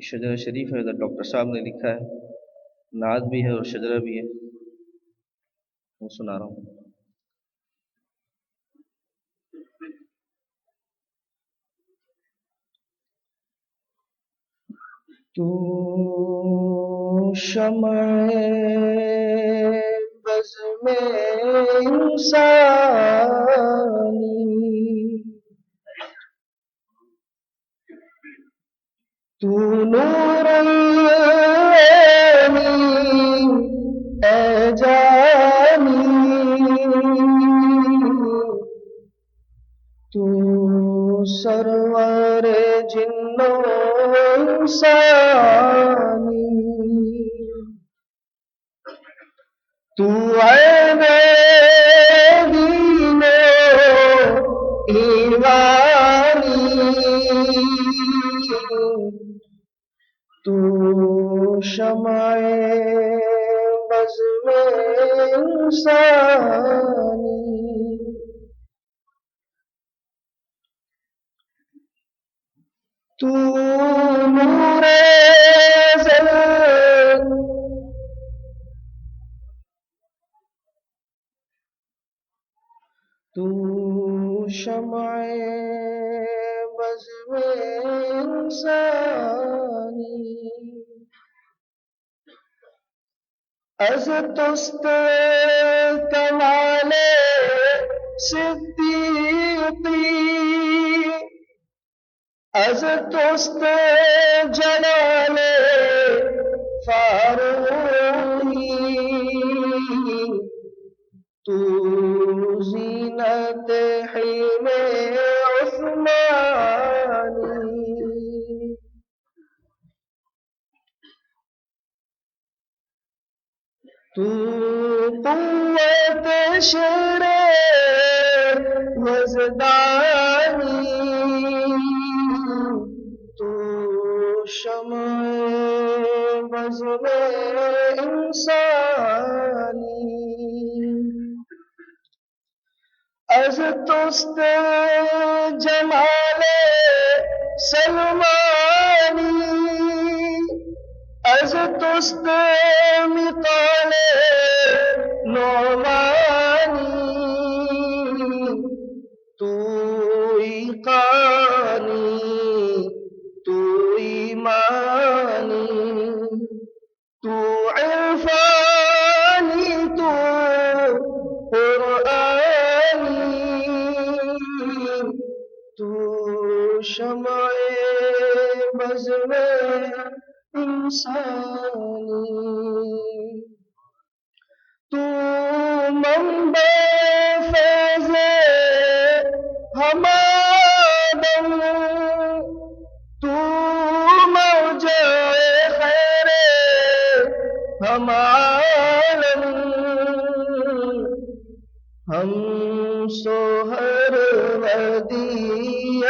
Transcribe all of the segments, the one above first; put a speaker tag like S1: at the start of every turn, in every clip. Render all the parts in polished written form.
S1: شجرہ شریف ہے، ادھر ڈاکٹر صاحب نے لکھا ہے، نعت بھی ہے اور شجرہ بھی ہے، وہ سنا رہا ہوں۔ تو شمع بزم انسانی، تو نور عینی اے جانی، تو سرور جن و انسانی، تو عین دین و ایمانی، تو شمع بزم انسانی، تو نور تو شمع بزم انسانی، از توست کمال صدیقی، از توست جلال فاروقی، تو زینت حین عثمانی، تو قوت شعر یزدانی، تو شمع بزم انسانی، از توست جمال سلمانی، از توست مثال نعمانی، توئی قانی، تو ایمانی، تو عرفانی، تو قرآنی، تو شمع بزم انسانی، تو منبع فیض ہمادم، تو مرجع خیر ہم عالم، ہم سوہر ودی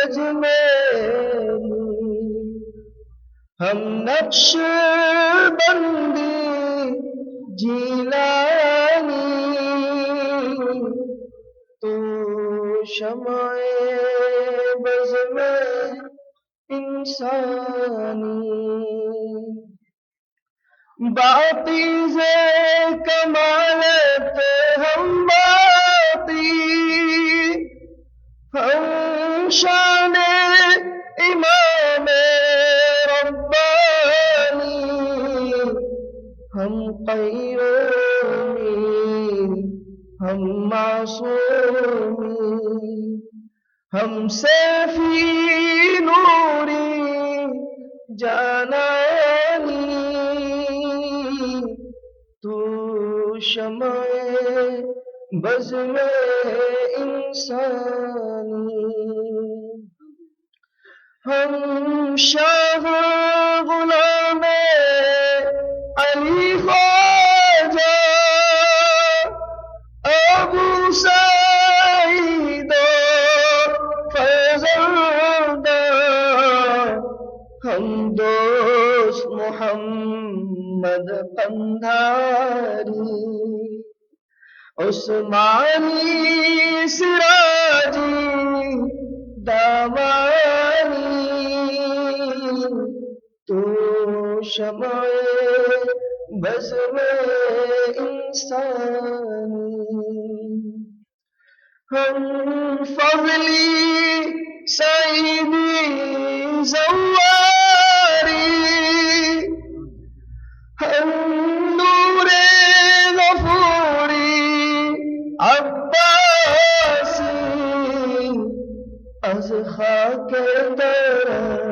S1: اجمیری، ہم نقش بندی جیلانی، تو شمع بزم انسانی، باقی سے کمالت ہم باقی، ہم شان امام ربانی، ہم قیومی، ہم معصومی، ہم سیفی نوری جانانی، تو شمع بزم انسانی، ہم شاہ غلام علی خواجہ ابو سعید فیضاندہ، ہم دوست محمد قندھاری، عثمانی سراجی دامانی، تو
S2: شمع بزم انسانی ہم فضلی سعیدی زواری ہم نور غفوری عباسی از خاک درد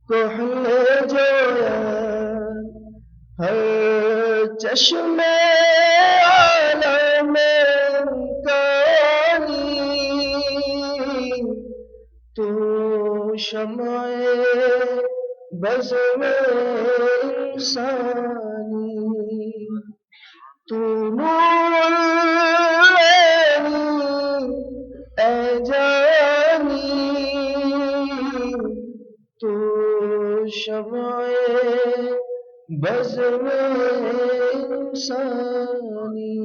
S2: کحل جویا ہر چشم عالم کانی تو شمع بزم انسانی تو نور اے جانی تو شمع بزم انسانی